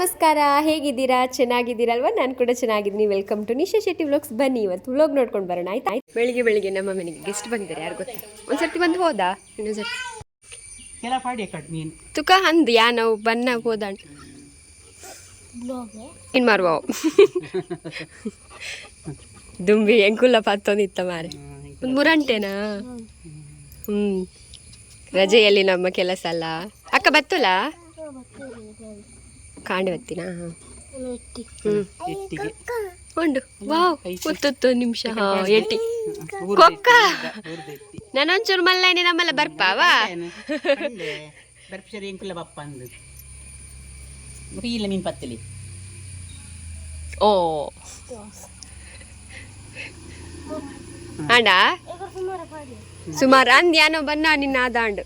ನಮಸ್ಕಾರ, ಹೇಗಿದ್ದೀರಾ? ಚೆನ್ನಾಗಿದ್ದೀರಲ್ವಾ? ನಾನು ಕೂಡ ಚೆನ್ನಾಗಿದ್ದೀನಿ. Welcome to Nisha Shetty vlogs. ಬನ್ನಿ ಇವತ್ತು ವ್ಲಾಗ್ ನೋಡ್ಕೊಂಡು ಬರೋಣ, ಆಯ್ತಾ? ಬೆಳಿಗ್ಗೆ ನಮ್ಮ ಮನೆಗೆ ಗೆಸ್ಟ್ ಬಂದಿದ್ದಾರೆ. ಯಾರು ಗೊತ್ತಾ? ಒಂದ್ಸರ್ತಿ ಬಂದು ಹೋದ, ಇನ್ನೊಂದ್ಸರ್ತಿ ತುಕ ಅಂದ್ ಯಾ ನಾವು ಬನ್ನ ಹೋದಾಣ ಇನ್ ಮಾರುವ ದುಂಬಿ ಎಂಕುಲ್ಲ ಪತ್ತೊಂದಿತ್ತ ಮಾರೆ ಒಂದು ಮುರಂಟೆನಾ. ರಜೆಯಲ್ಲಿ ನಮ್ಮ ಕೆಲಸ ಅಲ್ಲ. ಅಕ್ಕ ಬತ್ತುಲ ಕಾಂಡೆ ಬತ್ತಿನ ಉಂಡು ವಾವ್ ಗೊತ್ತೊತ್ತು ನಿಮಿಷ ಎಟ್ಟಿ ಕೊಕ್ಕ ನಾನೊಂಚೂರು ಮಲ್ಲಾನೆ ನಮ್ಮಲ್ಲ ಬರ್ಪಾವಾ ಮೀನ್ ಪತ್ತಲಿ ಓ ಆಂಡ ಸುಮಾರು ಅಂದ್ ಯಾನೋ ಬನ್ನ ನಿನ್ನ ಆದಾಂಡು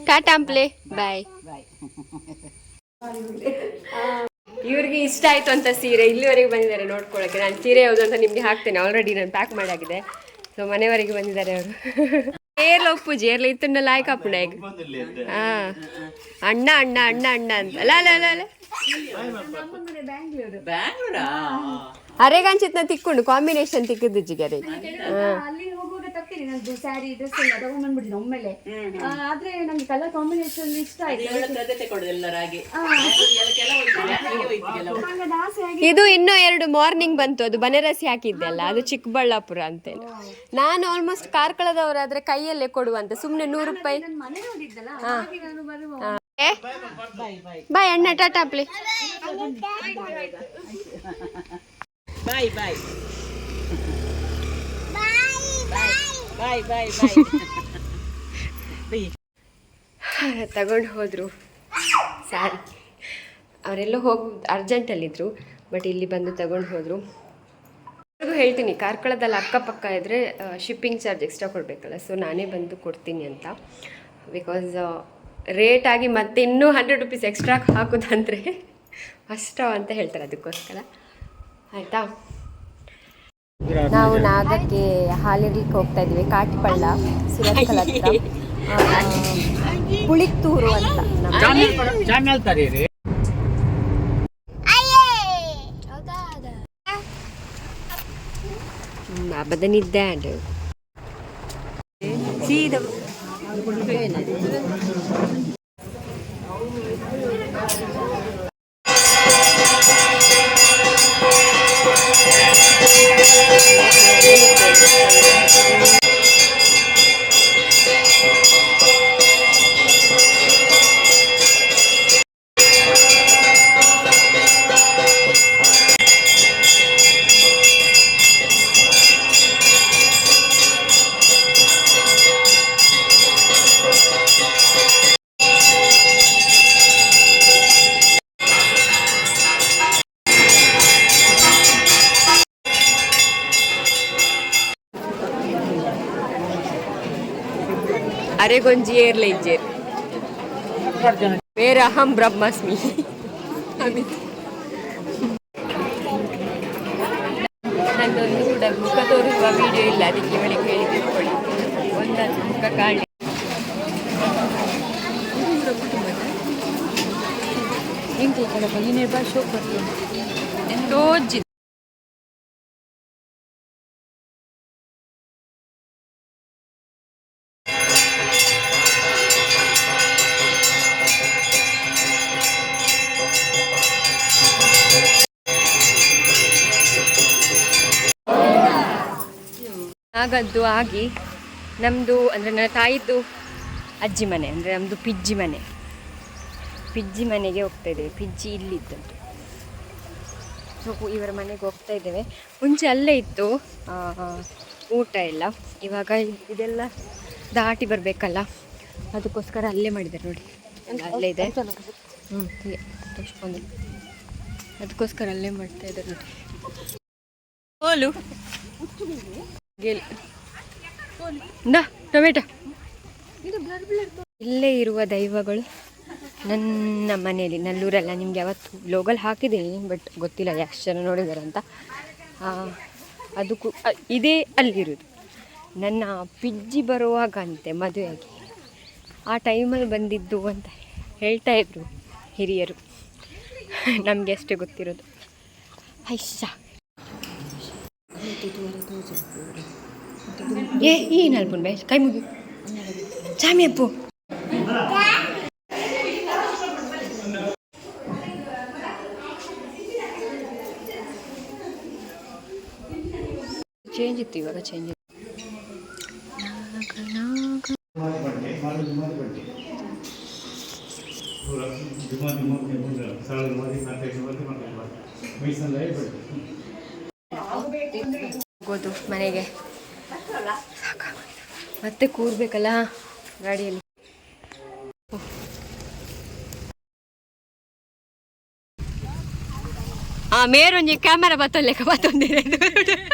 ಟಾಟಾ ಅಂಪ್ಲೆ ಬಾಯ್. ಇವ್ರಿಗೆ ಇಷ್ಟ ಆಯ್ತು ಅಂತ ಸೀರೆ ಇಲ್ಲಿವರೆಗೆ ಬಂದಿದ್ದಾರೆ ನೋಡ್ಕೊಳಕ್ಕೆ. ನಾನು ಸೀರೆ ಯಾವುದು ಅಂತ ನಿಮ್ಗೆ ಹಾಕ್ತೇನೆ, ಆಲ್ರೆಡಿ ನಾನು ಪ್ಯಾಕ್ ಮಾಡಾಗಿದೆ. ಸೊ ಮನೆವರೆಗೆ ಬಂದಿದ್ದಾರೆ ಅವರು. ಏರ್ಲ ಒಪ್ಪುಜಿ ಏರ್ಲ ಇತ್ತುಂಡ ಲಾಯ್ಕ ಅಪ್ಪುಣ ಈಗ ಅಣ್ಣ ಅಣ್ಣ ಅಣ್ಣ ಅಣ್ಣ ಅಂತ ಅಲ್ಲ ಅಲ್ಲ ಅಲ್ಲ ಅಲ್ಲ ಅರೆಗಂಚಿತ್ನ ತಿಕ್ಕೊಂಡು ಕಾಂಬಿನೇಷನ್ ತಿಕ್ಕಿದ್ದು ಜಿಗರೆ. ಸ್ಯಾರಿ ಡ್ರೆಸ್ ಎಲ್ಲ ತಗೊಂಡ್ಬಂದ್ಬಿಟ್ಟಿದ್ದೆ ಒಮ್ಮೆಲೆ. ಆದ್ರೆ ನಮ್ಗೆ ಕಲರ್ ಕಾಂಬಿನೇಷನ್ ಇಷ್ಟ ಆಯ್ತು. ಇದು ಇನ್ನೂ 2 ಮಾರ್ನಿಂಗ್ ಬಂತು. ಅದು ಬನರಸಿ ಹಾಕಿದ್ದೆ ಅಲ್ಲ, ಅದು ಚಿಕ್ಕಬಳ್ಳಾಪುರ ಅಂತೇಳಿ. ನಾನು ಆಲ್ಮೋಸ್ಟ್ ಕಾರ್ಕಳದವರಾದ್ರೆ ಕೈಯಲ್ಲೇ ಕೊಡುವಂತ ಸುಮ್ನೆ 100 ರೂಪಾಯಿ. ಬಾಯ್ ಅಣ್ಣ, ಟಾಟಾ ಪ್ಲೇ. ಬಾಯ್ ಬಾಯ್ ಬಾಯ್ ಬಾಯ್ ತಗೊಂಡು ಹೋದರು ಸ್ಯಾರಿ. ಅವರೆಲ್ಲ ಹೋಗಿ ಅರ್ಜೆಂಟಲ್ಲಿದ್ದರು, ಬಟ್ ಇಲ್ಲಿ ಬಂದು ತಗೊಂಡು ಹೋದರು. ಹೇಳ್ತೀನಿ, ಕಾರ್ಕಳದಲ್ಲಿ ಅಕ್ಕಪಕ್ಕ ಇದ್ದರೆ ಶಿಪ್ಪಿಂಗ್ ಚಾರ್ಜ್ ಎಕ್ಸ್ಟ್ರಾ ಕೊಡಬೇಕಲ್ಲ, ಸೊ ನಾನೇ ಬಂದು ಕೊಡ್ತೀನಿ ಅಂತ. ಬಿಕಾಸ್ ರೇಟಾಗಿ ಮತ್ತೆ ಇನ್ನೂ 100 ರೂಪೀಸ್ ಎಕ್ಸ್ಟ್ರಾ ಹಾಕೋದಂದರೆ ಅಷ್ಟ ಅಂತ ಹೇಳ್ತಾರೆ, ಅದಕ್ಕೋಸ್ಕರ. ಆಯಿತಾ, ನಾವು ನಾಗಕ್ಕೆ ಹಾಲಿರ್ಲಿಕ್ಕೆ ಹೋಗ್ತಾ ಇದ್ವಿ. ಕಾಟಿಪಳ್ಳ, ಸುರತ್ಕಲ್ ಹತ್ರ, ಪುಳಿತ್ತೂರು ಅಂತ. ಬದನಿದ್ದೆ ಅಂಡ್ ಸೀದಾ ಅರೆಗೊಂಜಿ ಏರ್ಲೆ ಇಜ್ಜೇರ್ ಬೇರೆ ಅಹಂ ಬ್ರಹ್ಮಾಸ್ಮಿ. ನನ್ನೊಂದು ಕೂಡ ಮುಖ ತೋರಿಸುವ ವಿಡಿಯೋ ಇಲ್ಲ, ಅದಕ್ಕೆ ಇವಳಿಗೆ ಹೇಳಿ ತಿಳ್ಕೊಳ್ಳಿ. ಒಂದೊಂದು ಮುಖ ಕಾಣಿ. ಎಂಟೋಜ್ಜಿ ಆಗದ್ದು ಆಗಿ ನಮ್ಮದು ಅಂದರೆ ನನ್ನ ತಾಯಿದ್ದು ಅಜ್ಜಿ ಮನೆ, ಅಂದರೆ ನಮ್ಮದು ಪಿಜ್ಜಿ ಮನೆಗೆ ಹೋಗ್ತಾ ಇದ್ದೇವೆ. ಪಿಜ್ಜಿ ಇಲ್ಲಿದ್ದದ್ದು. ಸೊ ಇವರ ಮನೆಗೆ ಹೋಗ್ತಾ ಇದ್ದೇವೆ. ಮುಂಚೆ ಅಲ್ಲೇ ಇತ್ತು ಊಟ ಎಲ್ಲ. ಇವಾಗ ಇದೆಲ್ಲ ದಾಟಿ ಬರಬೇಕಲ್ಲ, ಅದಕ್ಕೋಸ್ಕರ ಅಲ್ಲೇ ಮಾಡಿದ್ದಾರೆ ನೋಡಿ, ಅಲ್ಲೇ ಇದೆ. ತೋರಿಸ್ಕೊಂಡು ಅದಕ್ಕೋಸ್ಕರ ಅಲ್ಲೇ ಮಾಡ್ತಾ ಇದ್ದಾರೆ ನೋಡಿ. ಹೋಲು ಟೊಮೆಟೊ. ಇಲ್ಲೇ ಇರುವ ದೈವಗಳು ನನ್ನ ಮನೆಯಲ್ಲಿ, ನಲ್ಲೂರಲ್ಲ. ನಿಮ್ಗೆ ಯಾವತ್ತು ಲೋಗಲ್ ಹಾಕಿದ್ದೀನಿ, ಬಟ್ ಗೊತ್ತಿಲ್ಲ ಎಷ್ಟು ಜನ ನೋಡಿದ್ದಾರೆ ಅಂತ. ಅದಕ್ಕೂ ಇದೇ ಅಲ್ಲಿರೋದು. ನನ್ನ ಪಿಜ್ಜಿ ಬರುವಾಗ ಅಂತೆ ಮದುವೆಯಾಗಿ ಆ ಟೈಮಲ್ಲಿ ಬಂದಿದ್ದು ಅಂತ ಹೇಳ್ತಾ ಇದ್ರು ಹಿರಿಯರು. ನಮಗೆ ಅಷ್ಟೇ ಗೊತ್ತಿರೋದು. ಐಶಾ ಏನು ಅಲ್ಪುನ್ ಬೈ ಕೈ ಮುಗಿ ಚಾಮಿ ಅಪ್ಪು ಚೇಂಜ್ ಇತ್ತು, ಇವಾಗ ಚೇಂಜ್ ಇತ್ತು. ಹೋಗೋದು ಮನೆಗೆ ಮತ್ತೆ ಕೂರ್ಬೇಕಲ್ಲ ಗಾಡಿಯಲ್ಲಿ. ಮೇರೊಂಜಿ ಕ್ಯಾಮರಾ ಬತ್ತೊಲ್ಲೆಕ ಬತ್ತೊಂದಿದೆ.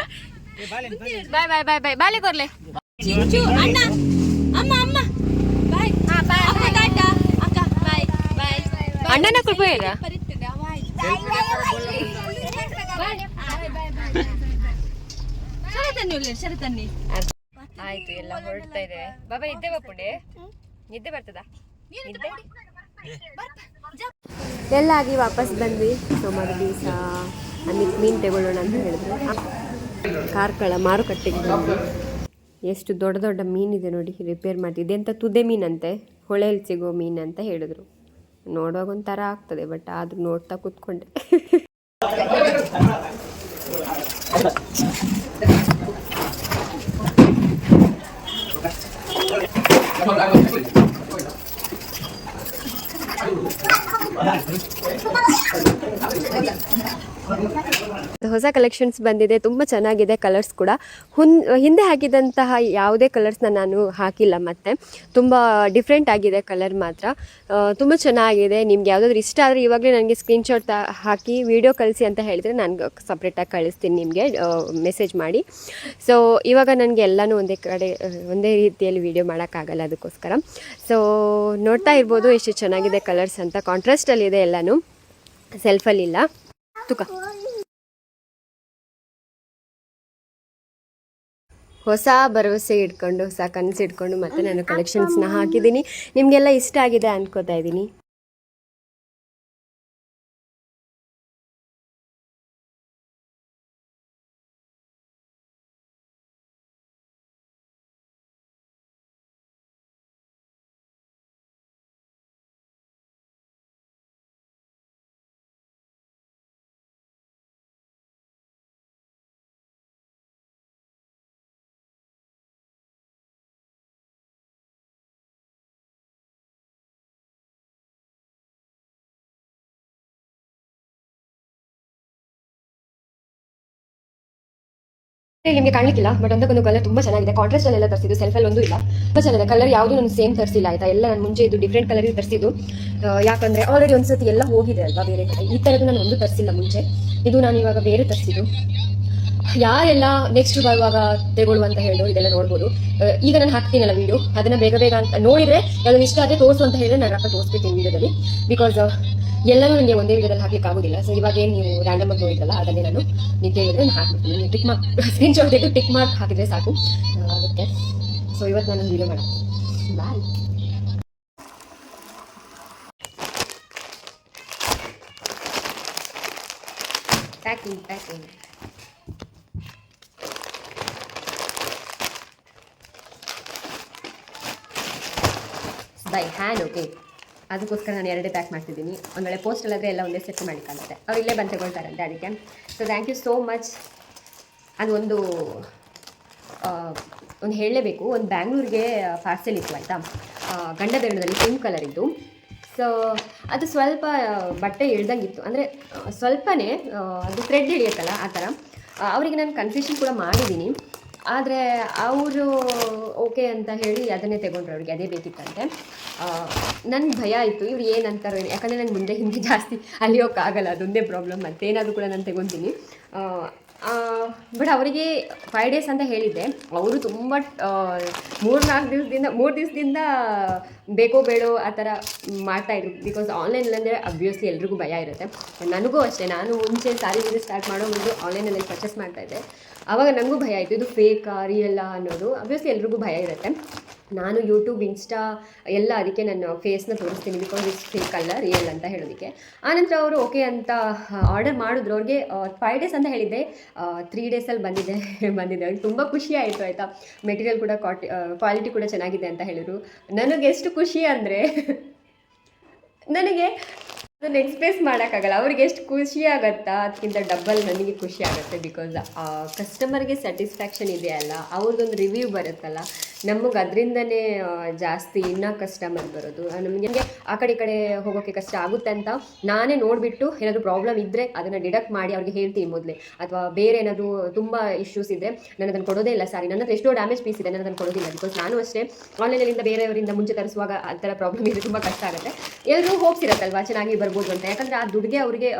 ಬಾಯ್ ಬಾಯ್ ಬಾಯ್ ಬಾಯ್ ಬಾಲೆ ಕೊರ್ಲೆ ಚಿಂಚು ಅಣ್ಣ ಅಮ್ಮ ಅಮ್ಮ ಬಾಯ್ ಬಾಯ್ ಅಮ್ಮ ಟಾಟಾ ಅಕ್ಕ ಬಾಯ್ ಬಾಯ್ ಅಣ್ಣನ ಕುಪೇರ ಶರತನ್ನಿ. ಆಯ್ತು, ಎಲ್ಲ ಹೊರಡ್ತಾ ಇದೆ. ಬಾಬಾ ನಿದ್ದೆ ಬಾಪುಂಡೆ, ನಿದ್ದೆ ಬರ್ತದಾ? ನಿದ್ದೆ ಎಲ್ಲ ಆಗಿ ವಾಪಸ್ ಬಂದ್ವಿ. ಸೋಮವಾರ ದಿವಸ ಅಮಿತ್ ಮೀನು ತಗೊಳ್ಳೋಣ ಅಂತ ಹೇಳಿದ್ರು. ಕಾರ್ಕಳ ಮಾರುಕಟ್ಟೆಗೆ ಬಂದ್ವಿ. ಎಷ್ಟು ದೊಡ್ಡ ದೊಡ್ಡ ಮೀನಿದೆ ನೋಡಿ, ರಿಪೇರ್ ಮಾಡ್ತಿದ್ದೆ ಅಂತ. ತುದೆ ಮೀನಂತೆ, ಹೊಳೆಯಲ್ಲಿ ಸಿಗೋ ಮೀನು ಅಂತ ಹೇಳಿದ್ರು. ನೋಡುವಾಗ ಒಂಥರ ಆಗ್ತದೆ, ಬಟ್ ಆದ್ರೂ ನೋಡ್ತಾ ಕೂತ್ಕೊಂಡೆ. ಹೊಸ ಕಲೆಕ್ಷನ್ಸ್ ಬಂದಿದೆ, ತುಂಬ ಚೆನ್ನಾಗಿದೆ. ಕಲರ್ಸ್ ಕೂಡ ಹಿಂದೆ ಹಾಕಿದಂತಹ ಯಾವುದೇ ಕಲರ್ಸ್ನ ನಾನು ಹಾಕಿಲ್ಲ. ಮತ್ತು ತುಂಬ ಡಿಫ್ರೆಂಟ್ ಆಗಿದೆ ಕಲರ್ ಮಾತ್ರ. ತುಂಬ ಚೆನ್ನಾಗಿದೆ. ನಿಮ್ಗೆ ಯಾವುದಾದ್ರೂ ಇಷ್ಟ ಆದರೆ ಇವಾಗಲೇ ನನಗೆ ಸ್ಕ್ರೀನ್ಶಾಟ್ ಹಾಕಿ ವಿಡಿಯೋ ಕಳಿಸಿ ಅಂತ ಹೇಳಿದರೆ ನಾನು ಸಪ್ರೇಟಾಗಿ ಕಳಿಸ್ತೀನಿ ನಿಮಗೆ, ಮೆಸೇಜ್ ಮಾಡಿ. ಸೊ ಇವಾಗ ನನಗೆ ಎಲ್ಲನೂ ಒಂದೇ ಕಡೆ ಒಂದೇ ರೀತಿಯಲ್ಲಿ ವಿಡಿಯೋ ಮಾಡೋಕ್ಕಾಗಲ್ಲ, ಅದಕ್ಕೋಸ್ಕರ. ಸೊ ನೋಡ್ತಾ ಇರ್ಬೋದು ಎಷ್ಟು ಚೆನ್ನಾಗಿದೆ ಕಲರ್ಸ್ ಅಂತ. ಕಾಂಟ್ರಾಸ್ಟಲ್ಲಿದೆ ಎಲ್ಲನೂ, ಸೆಲ್ಫಲ್ಲಿಲ್ಲ. ತುಕ ಹೊಸ ಭರವಸೆ ಇಟ್ಕೊಂಡು, ಹೊಸ ಕನಸು ಇಟ್ಕೊಂಡು ಮತ್ತೆ ನಾನು ಕಲೆಕ್ಷನ್ಸ್ನ ಹಾಕಿದ್ದೀನಿ. ನಿಮಗೆಲ್ಲ ಇಷ್ಟ ಆಗಿದೆ ಅನ್ಕೋತಾ ಇದ್ದೀನಿ. ನಿಮಗೆ ಕಾಣಲಿಕ್ಕಿಲ್ಲ, ಬಟ್ ಒಂದಕ್ಕೊಂದು ಕಲರ್ ತುಂಬ ಚೆನ್ನಾಗಿದೆ. ಕಾಂಟ್ರಾಸ್ಟ್ ಅಲ್ಲೆಲ್ಲ ತರಿಸಿದ್ದು, ಸೆಲ್ಫಲ್ಲಿ ಒಂದು ಇಲ್ಲ. ತುಂಬ ಚೆನ್ನಾಗಿದೆ ಕಲರ್. ಯಾವುದು ನಾನು ಸೇಮ್ ತರಿಸಿಲ್ಲ ಆಯ್ತಾ, ಎಲ್ಲ ನಾನು ಮುಂಚೆ ಇದು ಡಿಫ್ರೆಂಟ್ ಕಲರ್ ತರಿಸಿದ್ದು. ಯಾಕಂದರೆ ಆಲ್ರೆಡಿ ಒಂದ್ಸತಿ ಎಲ್ಲ ಹೋಗಿದೆ ಅಲ್ವಾ ಬೇರೆ ಕಡೆ. ಈ ಥರದ್ದು ನಾನು ಒಂದು ತರಿಸಿಲ್ಲ ಮುಂಚೆ, ಇದು ನಾನು ಇವಾಗ ಬೇರೆ ತರಿಸಿದ್ದು. ಯಾರೆಲ್ಲ ನೆಕ್ಸ್ಟ್ ಬರುವಾಗ ತೆಗೊಳ್ಳುವ ಅಂತ ಹೇಳೋ ಇದೆಲ್ಲ ನೋಡ್ಬೋದು. ಈಗ ನಾನು ಹಾಕ್ತೀನಲ್ಲ ವಿಡಿಯೋ, ಅದನ್ನ ಬೇಗ ಬೇಗ ಅಂತ ನೋಡಿದ್ರೆ ಯಾವ್ದು ಇಷ್ಟ ಆದರೆ ತೋರಿಸು ಅಂತ ಹೇಳಿದ್ರೆ ನಾನು ತೋರಿಸ್ಬಿಡ್ತೀನಿ ವಿಡಿಯೋದಲ್ಲಿ. ಬಿಕಾಸ್ ಎಲ್ಲನೂ ನನಗೆ ಒಂದೇ ವಿಡಿಯೋದಲ್ಲಿ ಹಾಕ್ಲಿಕ್ಕೆ ಆಗೋದಿಲ್ಲ. ಸೊ ಇವಾಗ ಏನು ನೀವು ರ್ಯಾಂಡಮ್ ಆಗಿ ನೋಡಿದ್ರಲ್ಲ, ಅದನ್ನೇ ನಾನು ನೀವು ಕೇಳಿದ್ರೆ ನಾನು ಹಾಕ್ಬಿಡ್ತೀನಿ. ನೀವು ಟಿಕ್ ಮಾರ್ಕ್ ಸ್ಕ್ರೀನ್ಶಾಟ್ ತೆಗೆದು ಟಿಕ್ ಮಾರ್ಕ್ ಹಾಕಿದ್ರೆ ಸಾಕು ಅದಕ್ಕೆ. ಸೊ ಇವತ್ತು ನಾನು ವಿಡಿಯೋ ಮಾಡ್ತೀನಿ. Bye. Packing by hand. Okay, ಅದಕ್ಕೋಸ್ಕರ ನಾನು ಎರಡೇ ಪ್ಯಾಕ್ ಮಾಡ್ತಿದ್ದೀನಿ. ಒಂದು ವೇಳೆ ಪೋಸ್ಟಲ್ಲಾದರೆ ಎಲ್ಲ ಒಂದೇ ಸೆಟ್ ಮಾಡಿಕಾಗುತ್ತೆ. ಅವ್ರು ಇಲ್ಲೇ ಬಂದು ತಗೊಳ್ತಾರಂತೆ ಅದಕ್ಕೆ. So thank you so much. ಅದು ಒಂದು ಹೇಳಲೇಬೇಕು, ಒಂದು ಬ್ಯಾಂಗ್ಳೂರಿಗೆ ಪಾರ್ಸೆಲ್ ಇತ್ತು ಆಯಿತಾ, ಗಂಡ ಬೆರಳದಲ್ಲಿ ಪಿಂಕ್ ಕಲರ್ ಇದ್ದು. ಸೊ ಅದು ಸ್ವಲ್ಪ ಬಟ್ಟೆ ಇಳ್ದಂಗಿತ್ತು, ಅಂದರೆ ಸ್ವಲ್ಪನೇ ಅದು ಥ್ರೆಡ್ ಹಿಡಿಯುತ್ತಲ್ಲ ಆ ಥರ. ಅವರಿಗೆ ನಾನು ಕನ್ಫ್ಯೂಷನ್ ಕೂಡ ಮಾಡಿದ್ದೀನಿ, ಆದರೆ ಅವರು ಓಕೆ ಅಂತ ಹೇಳಿ ಅದನ್ನೇ ತಗೊಂಡ್ರು. ಅವ್ರಿಗೆ ಅದೇ ಬೇಕಿತ್ತಂತೆ. ನನಗೆ ಭಯ ಆಯಿತು ಇವ್ರು ಏನಂತಾರೋ, ಯಾಕಂದರೆ ನಾನು ಮುಂದೆ ಹಿಂದೆ ಜಾಸ್ತಿ ಅಲಿಯೋಕ್ಕಾಗಲ್ಲ, ಅದೊಂದೇ ಪ್ರಾಬ್ಲಮ್. ಮತ್ತೇನಾದರೂ ಕೂಡ ನಾನು ತಗೊತೀನಿ. ಬಟ್ ಅವರಿಗೆ 5 days ಅಂತ ಹೇಳಿದ್ದೆ. ಅವರು ತುಂಬ 3 ದಿವಸದಿಂದ ಬೇಕೋ ಬೇಡೋ ಆ ಥರ ಮಾಡ್ತಾಯಿದ್ರು. ಬಿಕಾಸ್ ಆನ್ಲೈನಲ್ಲಂದರೆ ಅಬ್ವಿಯಸ್ಲಿ ಎಲ್ರಿಗೂ ಭಯ ಇರುತ್ತೆ. ನನಗೂ ಅಷ್ಟೇ, ನಾನು ಮುಂಚೆ ಸಾರಿ ಸ್ಟಾರ್ಟ್ ಮಾಡೋ ಮುಂದೆ ಆನ್ಲೈನಲ್ಲಿ ಪರ್ಚೇಸ್ ಮಾಡ್ತಾಯಿದ್ದೆ. ಆವಾಗ ನನಗೂ ಭಯ ಆಯಿತು, ಇದು ಫೇಕಾ ರಿಯಲ್ಲಾ ಅನ್ನೋದು. ಅಬ್ವಿಯಸ್ಲಿ ಎಲ್ರಿಗೂ ಭಯ ಇರುತ್ತೆ. ನಾನು ಯೂಟ್ಯೂಬ್ ಇನ್ಸ್ಟಾ ಎಲ್ಲ ಅದಕ್ಕೆ ನನ್ನ ಫೇಸ್ನ ತೋರಿಸ್ತೀನಿ ಬಿಕಾಸ್ ಇಟ್ಸ್ ಫೇಕ್ ಅಲ್ಲ ರಿಯಲ್ ಅಂತ ಹೇಳೋದಕ್ಕೆ. ಆನಂತರ ಅವರು ಓಕೆ ಅಂತ ಆರ್ಡರ್ ಮಾಡಿದ್ರು. ಅವ್ರಿಗೆ 5 ಡೇಸ್ ಅಂತ ಹೇಳಿದ್ದೆ, 3 ಡೇಸಲ್ಲಿ ಬಂದಿದೆ ಅವ್ರಿಗೆ ತುಂಬ ಖುಷಿ ಆಯಿತು ಆಯಿತಾ. ಮೆಟೀರಿಯಲ್ ಕೂಡ ಕ್ವಾಲಿಟಿ ಕೂಡ ಚೆನ್ನಾಗಿದೆ ಅಂತ ಹೇಳಿದರು. ನನಗೆ ಎಷ್ಟು ಖುಷಿ ಅಂದರೆ ನನಗೆ ಅದನ್ನು ಎಕ್ಸ್ಪ್ರೆಸ್ ಮಾಡೋಕ್ಕಾಗಲ್ಲ. ಅವ್ರಿಗೆ ಎಷ್ಟು ಖುಷಿ ಆಗುತ್ತಾ ಅದಕ್ಕಿಂತ ಡಬ್ಬಲ್ ನನಗೆ ಖುಷಿ ಆಗುತ್ತೆ. ಬಿಕಾಸ್ ಕಸ್ಟಮರ್ಗೆ ಸ್ಯಾಟಿಸ್ಫ್ಯಾಕ್ಷನ್ ಇದೆಯಲ್ಲ, ಅವ್ರದ್ದೊಂದು ರಿವ್ಯೂ ಬರುತ್ತಲ್ಲ, ನಮಗೆ ಅದರಿಂದನೇ ಜಾಸ್ತಿ ಇನ್ನೂ ಕಸ್ಟಮರ್ ಬರೋದು. ನಮಗೆ ಆ ಕಡೆ ಹೋಗೋಕ್ಕೆ ಕಷ್ಟ ಆಗುತ್ತೆ ಅಂತ ನಾನೇ ನೋಡಿಬಿಟ್ಟು ಏನಾದರೂ ಪ್ರಾಬ್ಲಮ್ ಇದ್ದರೆ ಅದನ್ನು ಡಿಡಕ್ಟ್ ಮಾಡಿ ಅವ್ರಿಗೆ ಹೇಳ್ತೀನಿ ಮೊದಲೇ. ಅಥವಾ ಬೇರೆ ಏನಾದರೂ ತುಂಬ ಇಶ್ಯೂಸ್ ಇದ್ದರೆ ನಾನು ಅದನ್ನು ಕೊಡೋದೇ ಇಲ್ಲ. ಸಾರಿ, ನನ್ನ ಹತ್ರ ಎಷ್ಟೋ ಡ್ಯಾಮೇಜ್ ಪೀಸ್ ಇದೆ, ನಾನು ಅದನ್ನು ಕೊಡೋದಿಲ್ಲ. ಬಿಕಾಸ್ ನಾನು ಅಷ್ಟೇ ಆನ್ಲೈನಲ್ಲಿಂದ ಬೇರೆಯವರಿಂದ ಮುಂಚೆ ತರಿಸುವಾಗ ಆ ಥರ ಪ್ರಾಬ್ಲಮ್ ಇದೆ, ತುಂಬ ಕಷ್ಟ ಆಗುತ್ತೆ. ಎಲ್ಲರೂ ಹೋಪ್ಸ್ ಇರುತ್ತಲ್ವಾ ಚೆನ್ನಾಗಿ ಬರ್ಬೋದು ಅಂತ. ಯಾಕಂದರೆ ಆ ದುಡ್ಡಿಗೆ ಅವರಿಗೆ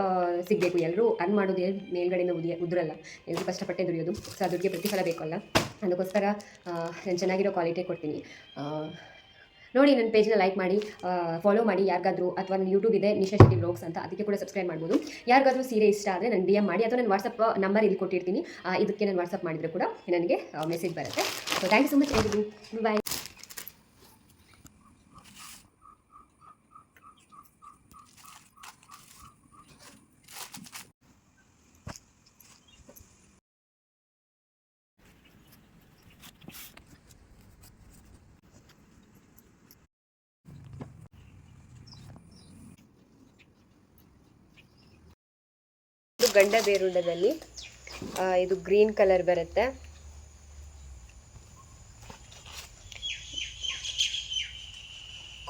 ಸಿಗಬೇಕು. ಎಲ್ಲರೂ ಅರ್ನ್ ಮಾಡೋದು ಮೇಲ್ಗಡೆಯಿಂದ ಉದುರಲ್ಲ, ಎಲ್ಲರೂ ಕಷ್ಟಪಟ್ಟೆ ದುಡಿಯೋದು. ಸೊ ಆ ದುಡ್ಡಿಗೆ ಪ್ರತಿಫಲ ಬೇಕಲ್ಲ, ಅದಕ್ಕೋಸ್ಕರ ನಾನು ಚೆನ್ನಾಗಿರೋ ಕ್ವಾಲಿಟಿ ಕೊಡ್ತೀನಿ. ನೋಡಿ, ನನ್ನ ಪೇಜ್ನ ಲೈಕ್ ಮಾಡಿ, ಫಾಲೋ ಮಾಡಿ. ಯಾರಿಗಾದರೂ ಅಥವಾ ನನ್ನ ಯೂಟ್ಯೂಬ್ ಇದೆ ನಿಶಾ ಶೆಟ್ಟಿ ವ್ಲಾಗ್ಸ್ ಅಂತ, ಅದಕ್ಕೆ ಕೂಡ ಸಬ್ಸ್ಕ್ರೈಬ್ ಮಾಡ್ಬೋದು. ಯಾರಿಗಾದರೂ ಸೀರೆ ಇಷ್ಟ ಆದರೆ ನನ್ನ DM ಮಾಡಿ, ಅಥವಾ ನನ್ನ ವಾಟ್ಸಪ್ ನಂಬರ್ ಇಲ್ಲಿ ಕೊಟ್ಟಿರ್ತೀನಿ. ಇದಕ್ಕೆ ನಾನು ವಾಟ್ಸಪ್ ಮಾಡಿದರೆ ಕೂಡ ನನಗೆ ಮೆಸೇಜ್ ಬರುತ್ತೆ. So thank you so much ಎಲ್ರಿಗೂ. ಬಾಯ್. ಗಂಡ ಬೇರುಂಡದಲ್ಲಿ ಇದು ಗ್ರೀನ್ ಕಲರ್ ಬರುತ್ತೆ.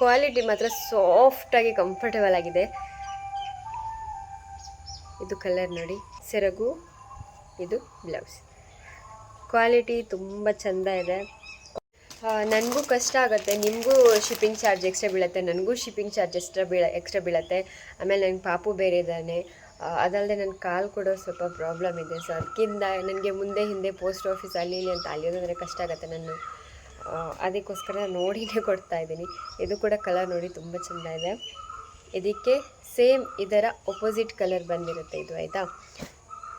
ಕ್ವಾಲಿಟಿ ಮಾತ್ರ ಸಾಫ್ಟಾಗಿ ಕಂಫರ್ಟಬಲ್ ಆಗಿದೆ. ಇದು ಕಲರ್ ನೋಡಿ, ಸೆರಗು, ಇದು ಬ್ಲೌಸ್. ಕ್ವಾಲಿಟಿ ತುಂಬ ಚೆಂದ ಇದೆ. ನನಗೂ ಕಷ್ಟ ಆಗುತ್ತೆ, ನಿಮಗೂ ಶಿಪ್ಪಿಂಗ್ ಚಾರ್ಜ್ ಎಕ್ಸ್ಟ್ರಾ ಬೀಳುತ್ತೆ, ನನಗೂ ಶಿಪ್ಪಿಂಗ್ ಚಾರ್ಜ್ ಎಕ್ಸ್ಟ್ರಾ ಬೀಳುತ್ತೆ. ಆಮೇಲೆ ನನ್ನ ಪಾಪು ಬೇರೆ ಇದ್ದಾನೆ, ಅದಲ್ಲದೆ ನನ್ನ ಕಾಲು ಕೂಡ ಸ್ವಲ್ಪ ಪ್ರಾಬ್ಲಮ್ ಇದೆ. ಸೊ ಅದಕ್ಕಿಂತ ನನಗೆ ಮುಂದೆ ಹಿಂದೆ ಪೋಸ್ಟ್ ಆಫೀಸ್ ಅಲ್ಲಿ ಇಲ್ಲಿ ಅಂತ ಅಲ್ಲಿಯೋದಂದರೆ ಕಷ್ಟ ಆಗುತ್ತೆ. ನಾನು ಅದಕ್ಕೋಸ್ಕರ ನೋಡಿನೇ ಕೊಡ್ತಾ ಇದ್ದೀನಿ. ಇದು ಕೂಡ ಕಲರ್ ನೋಡಿ ತುಂಬ ಚೆಂದ ಇದೆ. ಇದಕ್ಕೆ ಸೇಮ್ ಇದರ ಒಪೋಸಿಟ್ ಕಲರ್ ಬಂದಿರುತ್ತೆ ಇದು, ಆಯಿತಾ.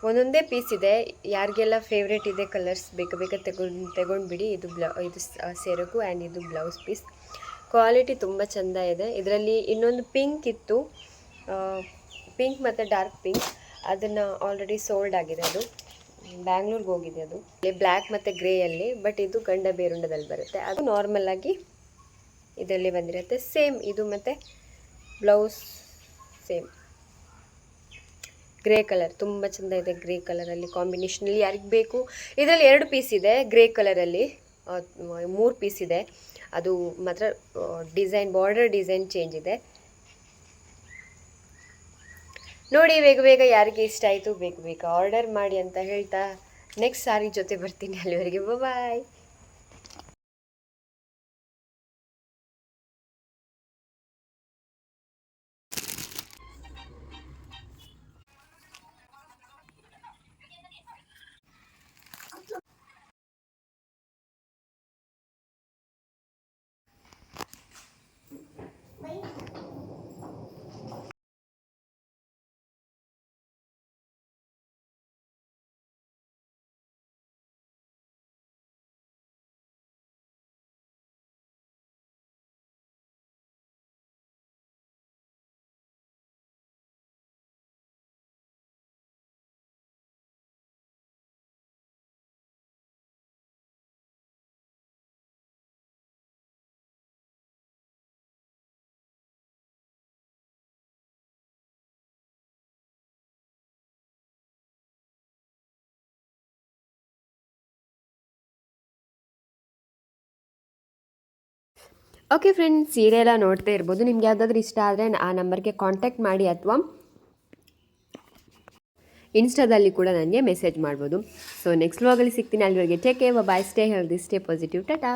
ಒಂದೊಂದೇ ಪೀಸ್ ಇದೆ. ಯಾರಿಗೆಲ್ಲ ಫೇವ್ರೇಟ್ ಇದೆ ಕಲರ್ಸ್ ಬೇಗ ತಗೊಂಡ್ಬಿಡಿ. ಇದು ಸೆರಗು ಆ್ಯಂಡ್ ಇದು ಬ್ಲೌಸ್ ಪೀಸ್. ಕ್ವಾಲಿಟಿ ತುಂಬ ಚೆಂದ ಇದೆ. ಇದರಲ್ಲಿ ಇನ್ನೊಂದು ಪಿಂಕ್ ಇತ್ತು, ಪಿಂಕ್ ಮತ್ತು ಡಾರ್ಕ್ ಪಿಂಕ್, ಅದನ್ನು ಆಲ್ರೆಡಿ ಸೋಲ್ಡ್ ಆಗಿದೆ. ಅದು ಬ್ಯಾಂಗ್ಳೂರ್ಗೆ ಹೋಗಿದೆ. ಅದು ಬ್ಲ್ಯಾಕ್ ಮತ್ತು ಗ್ರೇಯಲ್ಲಿ, ಬಟ್ ಇದು ಗಂಡ ಬೇರುಂಡದಲ್ಲಿ ಬರುತ್ತೆ. ಅದು ನಾರ್ಮಲಾಗಿ ಇದರಲ್ಲಿ ಬಂದಿರುತ್ತೆ. ಸೇಮ್ ಇದು ಮತ್ತು ಬ್ಲೌಸ್ ಸೇಮ್ ಗ್ರೇ ಕಲರ್ ತುಂಬ ಚೆಂದ ಇದೆ. ಗ್ರೇ ಕಲರಲ್ಲಿ ಕಾಂಬಿನೇಷನಲ್ಲಿ ಯಾರಿಗೆ ಬೇಕು. ಇದರಲ್ಲಿ 2 ಪೀಸ್ ಇದೆ ಗ್ರೇ ಕಲರಲ್ಲಿ, 3 ಪೀಸ್ ಇದೆ. ಅದು ಮಾತ್ರ ಡಿಸೈನ್, ಬಾರ್ಡರ್ ಡಿಸೈನ್ ಚೇಂಜ್ ಇದೆ. ನೋಡಿ, ಬೇಗ ಯಾರಿಗೆ ಇಷ್ಟ ಆಯಿತು ಬೇಗ ಆರ್ಡರ್ ಮಾಡಿ ಅಂತ ಹೇಳ್ತಾ ನೆಕ್ಸ್ಟ್ ಸಾರಿ ಜೊತೆ ಬರ್ತೀನಿ. ಅಲ್ಲಿವರೆಗೆ ಬಾಯ್. ಓಕೆ ಫ್ರೆಂಡ್ಸ್, ಸೀರೆ ಎಲ್ಲ ನೋಡ್ತಾ ಇರ್ಬೋದು. ನಿಮ್ಗೆ ಯಾವುದಾದ್ರೂ ಇಷ್ಟ ಆದರೆ ಆ ನಂಬರ್ಗೆ ಕಾಂಟ್ಯಾಕ್ಟ್ ಮಾಡಿ, ಅಥವಾ ಇನ್ಸ್ಟಾದಲ್ಲಿ ಕೂಡ ನನಗೆ ಮೆಸೇಜ್ ಮಾಡ್ಬೋದು. ಸೊ ನೆಕ್ಸ್ಟ್ ವ್ಲಾಗಲ್ಲಿ ಸಿಗ್ತೀನಿ. ಅಲ್ಲಿವರೆಗೆ take care, bye, stay healthy, stay positive, Tata.